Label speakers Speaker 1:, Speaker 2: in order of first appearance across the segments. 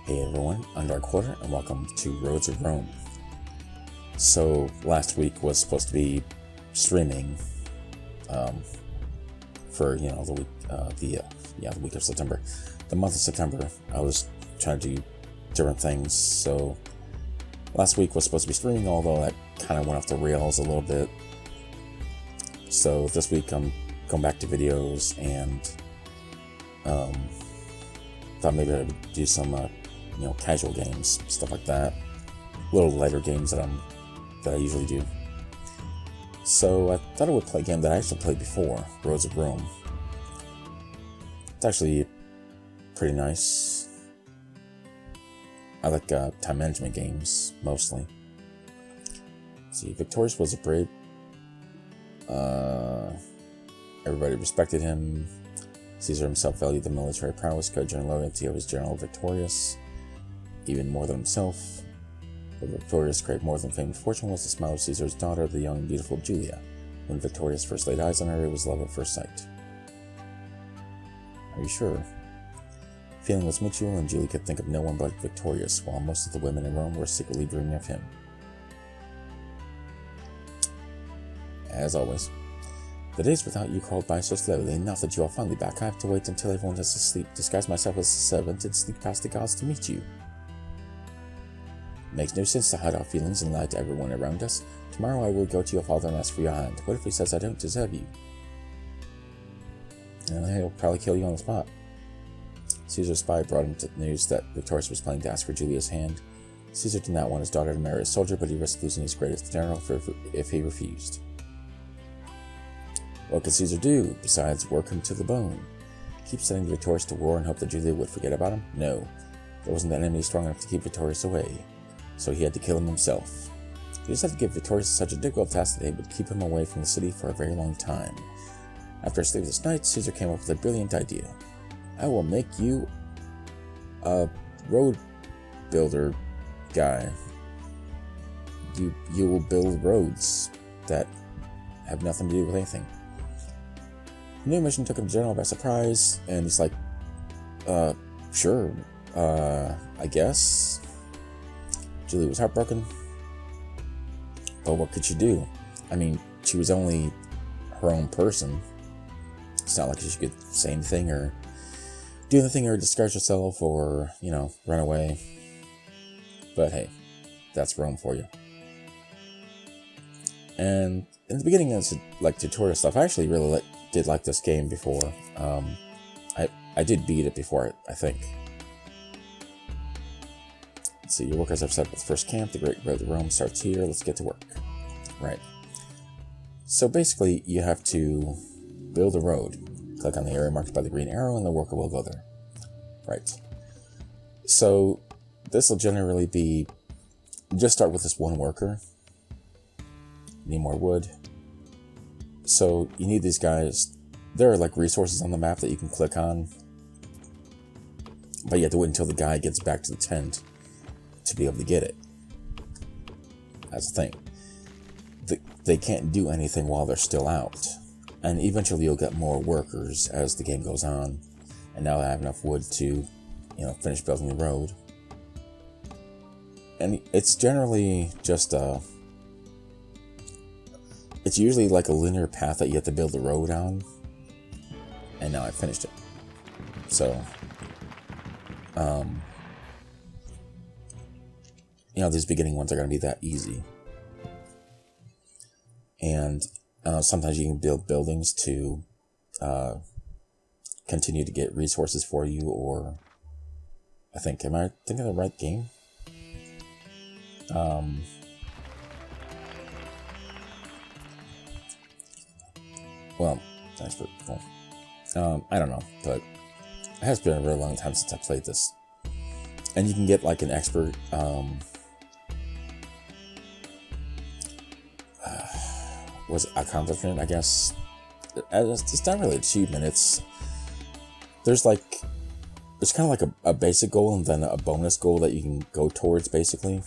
Speaker 1: Hey everyone, I'm Dark Quarter, and welcome to Roads of Rome. So last week was supposed to be streaming for the week, the week of September, the month of September. I was trying to do different things. So last week was supposed to be streaming, although that kind of went off the rails a little bit. So this week I'm going back to videos and thought maybe I'd do some casual games, stuff like that, little lighter games that I usually do. So I thought I would play a game that I actually played before, Roads of Rome. It's actually pretty nice. I like time management games mostly. Let's see, Victorious was a brave. Everybody respected him. Caesar himself valued the military prowess, courage, and loyalty of his general Victorious, even more than himself. But Victorious craved more than fame and fortune was the smile of Caesar's daughter, the young and beautiful Julia. When Victorious first laid eyes on her, it was love at first sight. Are you sure? Feeling was mutual, and Julia could think of no one but Victorious, while most of the women in Rome were secretly dreaming of him. As always, the days without you crawled by so slowly. Now that you are finally back, I have to wait until everyone is asleep, disguise myself as a servant, and sneak past the guards to meet you. It makes no sense to hide our feelings and lie to everyone around us. Tomorrow I will go to your father and ask for your hand. What if he says I don't deserve you? And he'll probably kill you on the spot. Caesar's spy brought him the news that Victorious was planning to ask for Julia's hand. Caesar did not want his daughter to marry a soldier, but he risked losing his greatest general if he refused. What could Caesar do, besides work him to the bone? Keep sending Victorious to war and hope that Julia would forget about him? No. There wasn't an enemy strong enough to keep Victorious away, so he had to kill him himself. He just had to give Victorious such a difficult task that it would keep him away from the city for a very long time. After a sleepless night, Caesar came up with a brilliant idea. I will make you a road builder guy. You will build roads that have nothing to do with anything. The new mission took him general by surprise, and he's like, sure, I guess. Julia was heartbroken, but what could she do? I mean, she was only her own person. It's not like she could say anything or do anything or disguise herself or, run away. But hey, that's Rome for you. And in the beginning, it's like tutorial stuff. I actually really did like this game before. I did beat it before, I think. Let's see, your workers have set up the first camp. The Great Road to Rome starts here. Let's get to work. Right. So basically, you have to build a road. Click on the area marked by the green arrow, and the worker will go there. Right. So this will generally be, just start with this one worker. Need more wood. So you need these guys. There are like resources on the map that you can click on, but you have to wait until the guy gets back to the tent to be able to get it. That's the thing. They can't do anything while they're still out, and eventually you'll get more workers as the game goes on. And now I have enough wood to, finish building the road. And it's generally just it's usually like a linear path that you have to build the road on. And now I finished it. So, these beginning ones are going to be that easy. And sometimes you can build buildings to continue to get resources for you, or am I thinking of the right game? Well, thanks for cool. I don't know, but it has been a really long time since I played this. And you can get like an expert was accomplishment, I guess. It's not really an achievement. There's kind of like a basic goal and then a bonus goal that you can go towards, basically.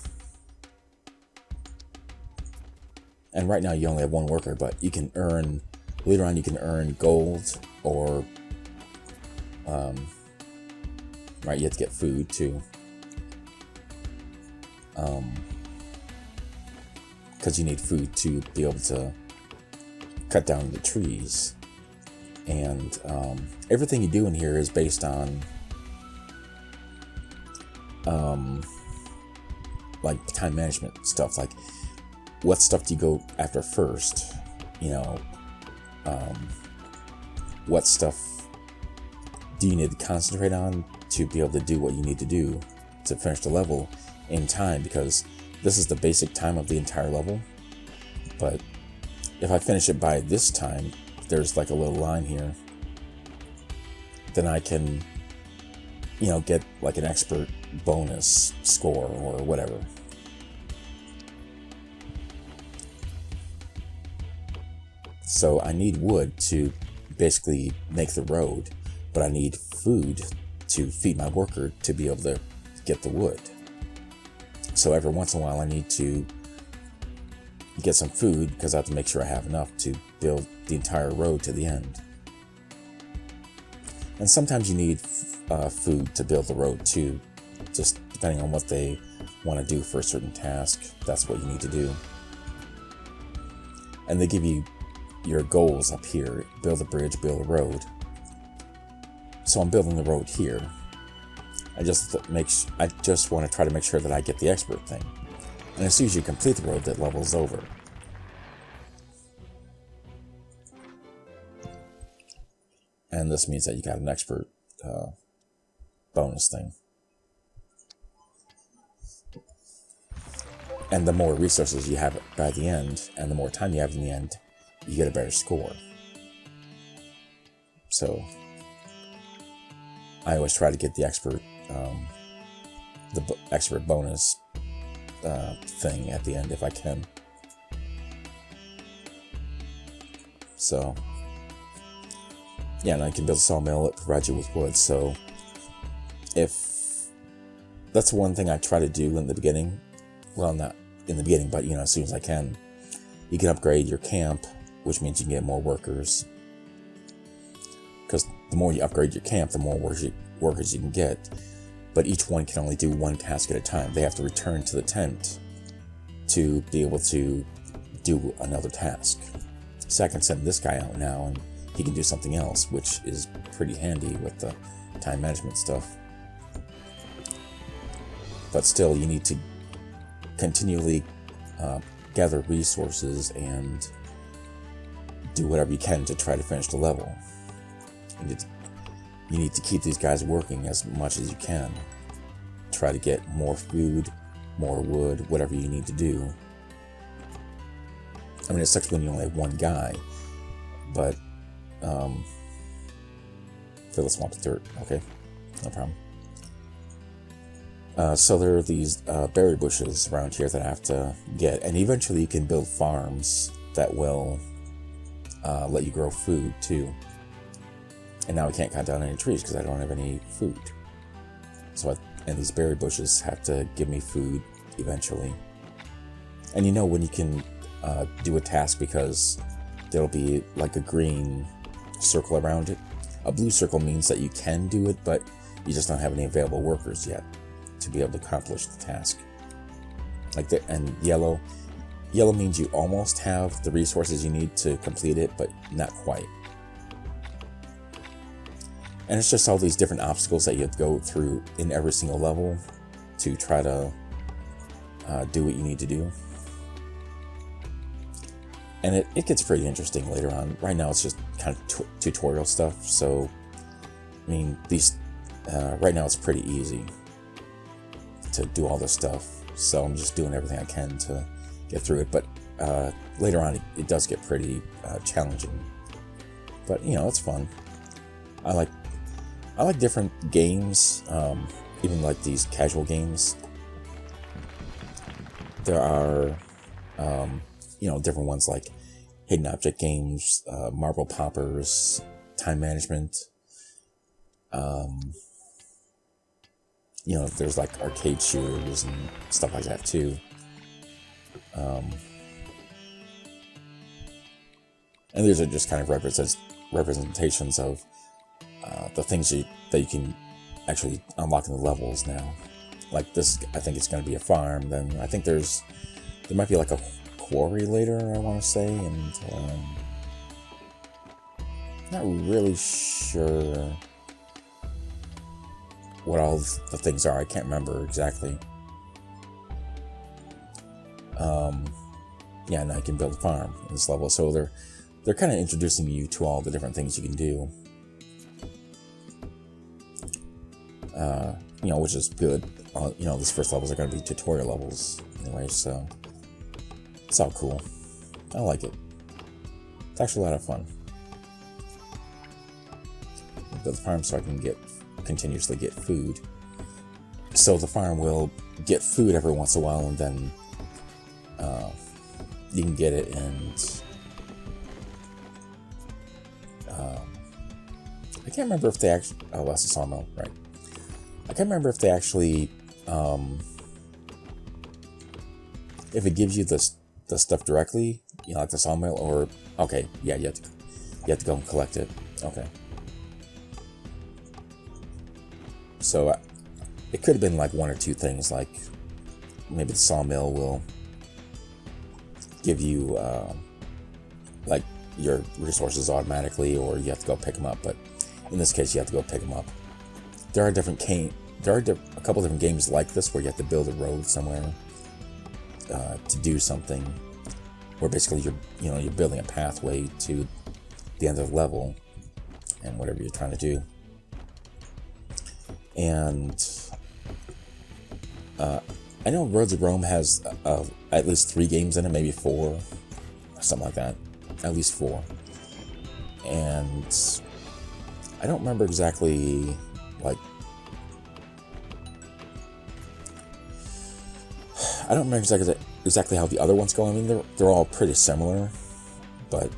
Speaker 1: And right now you only have one worker, but you can earn, later on you can earn gold or, right, you have to get food too. because you need food to be able to cut down the trees. And everything you do in here is based on like time management stuff, like what stuff do you go after first, what stuff do you need to concentrate on to be able to do what you need to do to finish the level in time, because this is the basic time of the entire level. But if I finish it by this time, there's like a little line here, then I can get like an expert bonus score or whatever. So I need wood to basically make the road, but I need food to feed my worker to be able to get the wood. So every once in a while I need to get some food, because I have to make sure I have enough to build the entire road to the end. And sometimes you need food to build the road too, just depending on what they want to do for a certain task. That's what you need to do. And they give you your goals up here: build a bridge, build a road. So I'm building the road here. I just want to try to make sure that I get the expert thing. And as soon as you complete the road, that level's over. And this means that you got an expert bonus thing. And the more resources you have by the end, and the more time you have in the end, you get a better score. So I always try to get the expert bonus thing at the end if I can. So yeah, and I can build a sawmill that provides you with wood. So if that's one thing I try to do in the beginning, well, not in the beginning, but as soon as I can, you can upgrade your camp, which means you can get more workers. Because the more you upgrade your camp, the more workers you can get. But each one can only do one task at a time. They have to return to the tent to be able to do another task. So I can send this guy out now, and he can do something else, which is pretty handy with the time management stuff. But still, you need to continually gather resources and do whatever you can to try to finish the level. You need to keep these guys working as much as you can. Try to get more food, more wood, whatever you need to do. I mean, it sucks when you only have one guy, but fill the swamp with dirt. Okay, no problem. So there are these berry bushes around here that I have to get, and eventually you can build farms that will let you grow food too. And now I can't cut down any trees because I don't have any food. And these berry bushes have to give me food eventually. And when you can do a task, because there'll be like a green circle around it. A blue circle means that you can do it, but you just don't have any available workers yet to be able to accomplish the task. And yellow means you almost have the resources you need to complete it, but not quite. And it's just all these different obstacles that you have to go through in every single level to try to do what you need to do. And it gets pretty interesting later on. Right now it's just kind of tutorial stuff, so I mean, right now it's pretty easy to do all this stuff, so I'm just doing everything I can to get through it. But later on it does get pretty challenging, but it's fun. I like different games, even like these casual games. There are different ones like hidden object games, marble poppers, time management. There's like arcade shooters and stuff like that too. And these are just kind of representations of the things that you can actually unlock in the levels now. like this, I think it's going to be a farm. Then I think there might be like a quarry later, I want to say, and not really sure what all the things are. I can't remember exactly. Yeah, now you can build a farm in this level, so they're kind of introducing you to all the different things you can do. Which is good. This first levels are going to be tutorial levels anyway, so it's all cool. I like it. It's actually a lot of fun. Build the farm so I can continuously get food. So the farm will get food every once in a while, and then you can get it, and I can't remember if they actually. Oh, that's a sawmill, right? I can't remember if they actually, if it gives you the stuff directly, like the sawmill, or okay, yeah, you have to go and collect it. Okay. So it could have been like one or two things, like maybe the sawmill will give you like your resources automatically, or you have to go pick them up. But in this case, you have to go pick them up. There are a couple different games like this where you have to build a road somewhere to do something, where basically you're building a pathway to the end of the level and whatever you're trying to do. And I know Roads of Rome has at least 3 games in it, maybe 4, something like that. At least 4. And I don't remember exactly, exactly how the other ones go. I mean, they're all pretty similar, but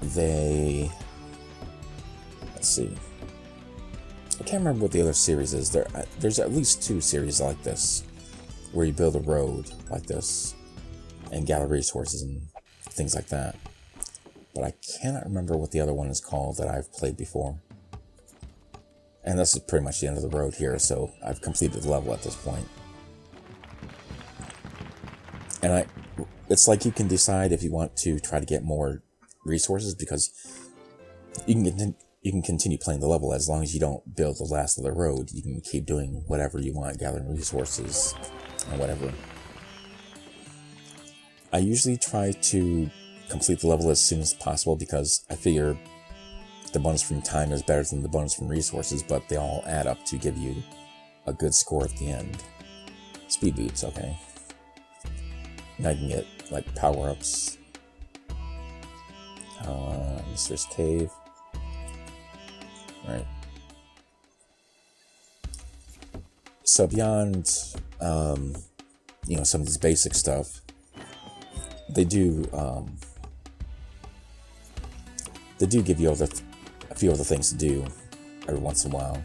Speaker 1: let's see. I can't remember what the other series is. There's at least 2 series like this, where you build a road like this and gather resources and things like that. But I cannot remember what the other one is called that I've played before. And this is pretty much the end of the road here, so I've completed the level at this point. And it's like you can decide if you want to try to get more resources, because you can continue playing the level as long as you don't build the last of the road. You can keep doing whatever you want, gathering resources and whatever. I usually try to complete the level as soon as possible, because I figure the bonus from time is better than the bonus from resources, but they all add up to give you a good score at the end. Speed boots, okay. Now you can get like power-ups. Mistress Cave. Right. So beyond, some of this basic stuff, they do give you a few other things to do every once in a while.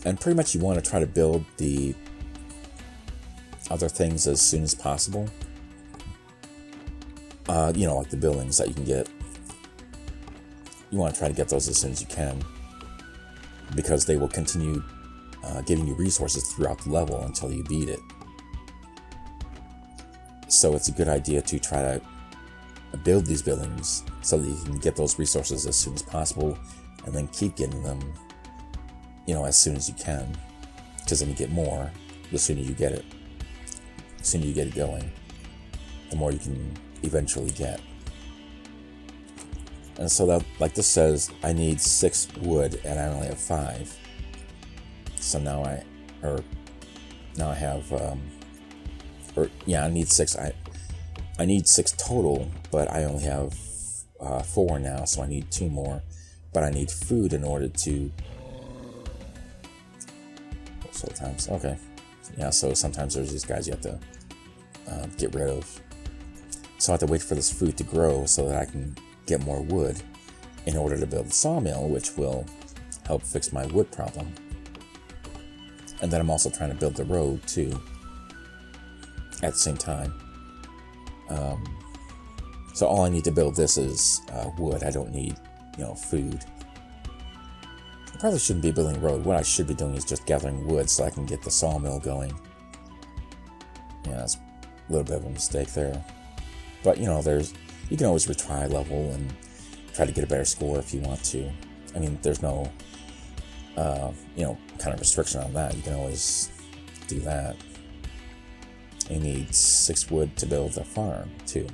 Speaker 1: And pretty much you want to try to build the other things as soon as possible. Like the buildings that you can get. You want to try to get those as soon as you can, because they will continue giving you resources throughout the level until you beat it. So it's a good idea to try to build these buildings so that you can get those resources as soon as possible, and then keep getting them, as soon as you can, because then you get more the sooner you get it. The sooner you get it going, the more you can eventually get. And so that, like this says, I need 6 wood and I only have 5. So now I have, I need 6. I need 6 total, but I only have 4 now, so I need 2 more. But I need food in order to. Sometimes, okay, yeah. So sometimes there's these guys you have to get rid of. So I have to wait for this food to grow so that I can get more wood in order to build the sawmill, which will help fix my wood problem. And then I'm also trying to build the road too at the same time. So all I need to build this is wood. I don't need, food. I probably shouldn't be building a road. What I should be doing is just gathering wood so I can get the sawmill going. Yeah, that's a little bit of a mistake there. But, you can always retry level and try to get a better score if you want to. I mean, there's no, kind of restriction on that. You can always do that. You need 6 wood to build a farm, too.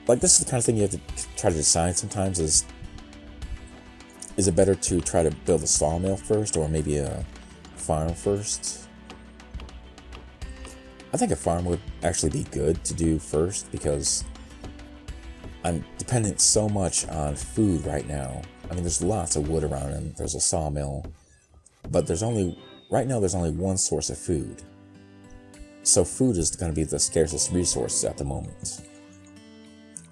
Speaker 1: Like, this is the kind of thing you have to try to decide sometimes is it better to try to build a sawmill first or maybe a farm first? I think a farm would actually be good to do first because I'm dependent so much on food right now. I mean, there's lots of wood around and there's a sawmill, but right now there's only one source of food. So food is going to be the scarcest resource at the moment.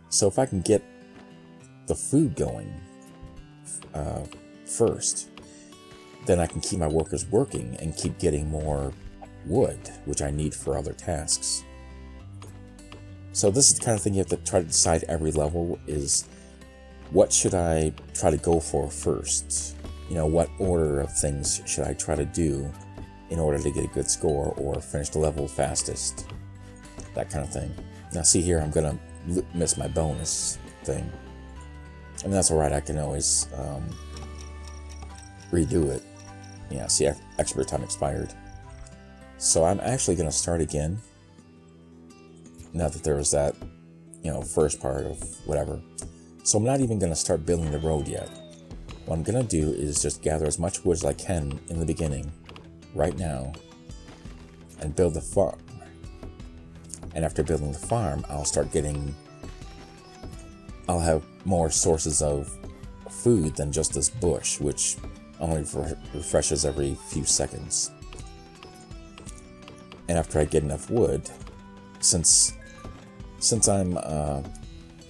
Speaker 1: So if I can get the food going first, then I can keep my workers working and keep getting more wood, which I need for other tasks. So this is the kind of thing you have to try to decide every level is what should I try to go for first? What order of things should I try to do in order to get a good score or finish the level fastest? That kind of thing. Now see here, I'm going to miss my bonus thing. And that's alright, I can always redo it. Yeah, see, expert time expired. So I'm actually going to start again. Now that there was that, first part of whatever. So I'm not even going to start building the road yet. What I'm going to do is just gather as much wood as I can in the beginning, right now, and build the farm. And after building the farm, I'll have more sources of food than just this bush, which only refreshes every few seconds. And after I get enough wood, since I'm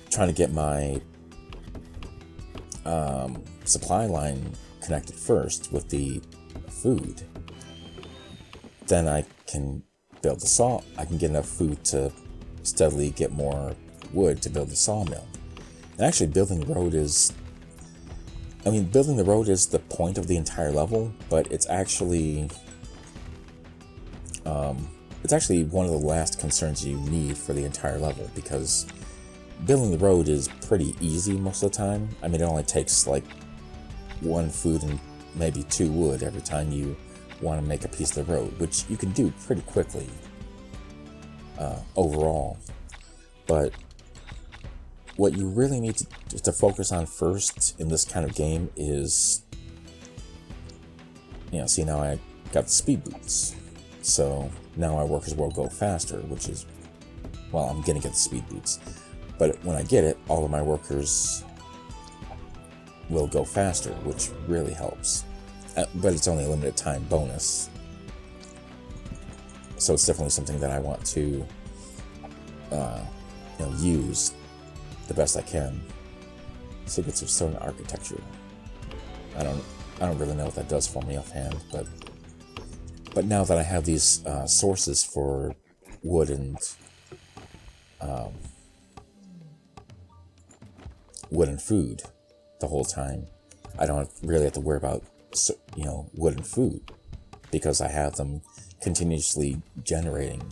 Speaker 1: trying to get my supply line connected first with the food, then I can build the saw. I can get enough food to steadily get more wood to build the sawmill. And actually, building the road is the point of the entire level, but it's actually one of the last concerns you need for the entire level, because building the road is pretty easy most of the time. I mean, it only takes like 1 food and maybe 2 wood every time you want to make a piece of the road, which you can do pretty quickly overall. But what you really need to focus on first in this kind of game is, see, now I got the speed boots. So now my workers will go faster, which is, I'm gonna get the speed boots. But when I get it, all of my workers will go faster, which really helps. But it's only a limited time bonus. So it's definitely something that I want to use the best I can. Secrets of Stone Architecture. I don't really know what that does for me offhand, but now that I have these sources for wood and food the whole time, I don't really have to worry about wood and food, because I have them continuously generating.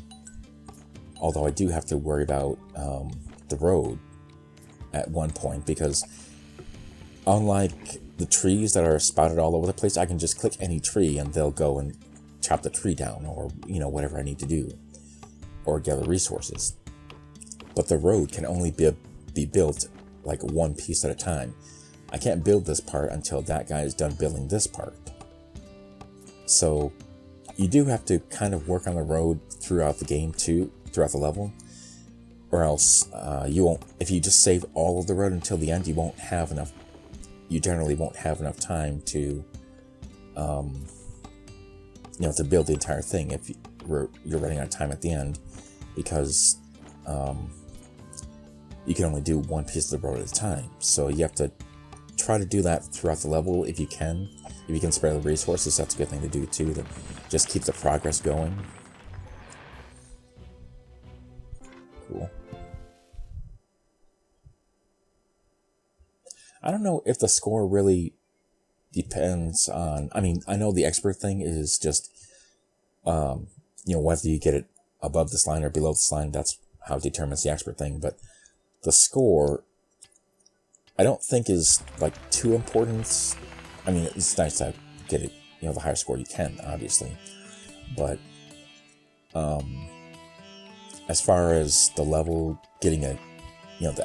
Speaker 1: Although I do have to worry about the road at one point, because unlike the trees that are spotted all over the place, I can just click any tree and they'll go and chop the tree down, or whatever I need to do, or gather resources. But the road can only be built like one piece at a time. I can't build this part until that guy is done building this part. So you do have to kind of work on the road throughout the game too, throughout the level, or else you won't. If you just save all of the road until the end, you generally won't have enough time to to build the entire thing if you're running out of time at the end, because you can only do one piece of the road at a time. So you have to try to do that throughout the level if you can. If you can spare the resources, that's a good thing to do too, to just keep the progress going. Cool. I don't know if the score really depends on, I mean, I know the expert thing is just, whether you get it above this line or below this line, that's how it determines the expert thing. But the score, I don't think is like too important. I mean, it's nice to get it, the higher score you can, obviously. But as far as the level, getting the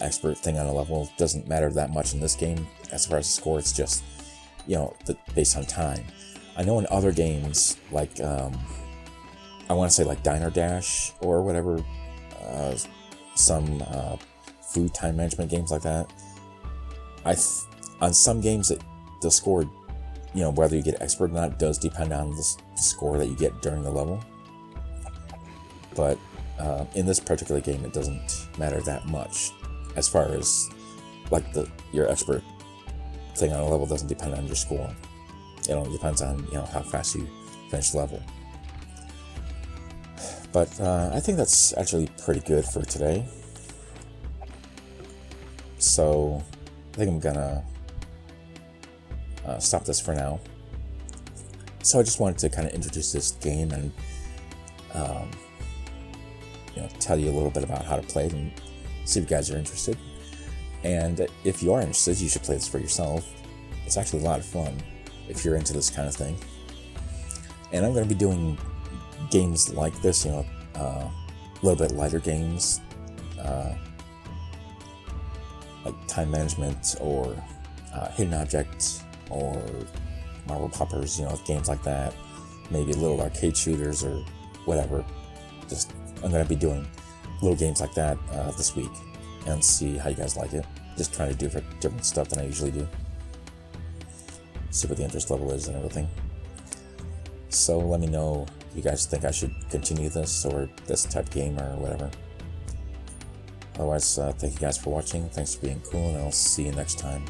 Speaker 1: expert thing on a level doesn't matter that much in this game. As far as the score, it's just, based on time. I know in other games, like, I want to say like Diner Dash or whatever, some food time management games like that, on some games, the score, whether you get expert or not, does depend on the score that you get during the level. But in this particular game, it doesn't matter that much. As far as like your expert thing on a level doesn't depend on your score. It depends on how fast you finish the level. But I think that's actually pretty good for today. So I think I'm gonna stop this for now. So I just wanted to kind of introduce this game and tell you a little bit about how to play it and see if you guys are interested. And if you are interested, you should play this for yourself. It's actually a lot of fun if you're into this kind of thing. And I'm going to be doing games like this, a little bit lighter games, like time management or hidden objects or marble poppers, games like that. Maybe little arcade shooters or whatever. I'm going to be doing little games like that this week and see how you guys like it. Just trying to do different stuff than I usually do. See what the interest level is and everything. So let me know if you guys think I should continue this or this type of game or whatever. Otherwise, thank you guys for watching. Thanks for being cool, and I'll see you next time.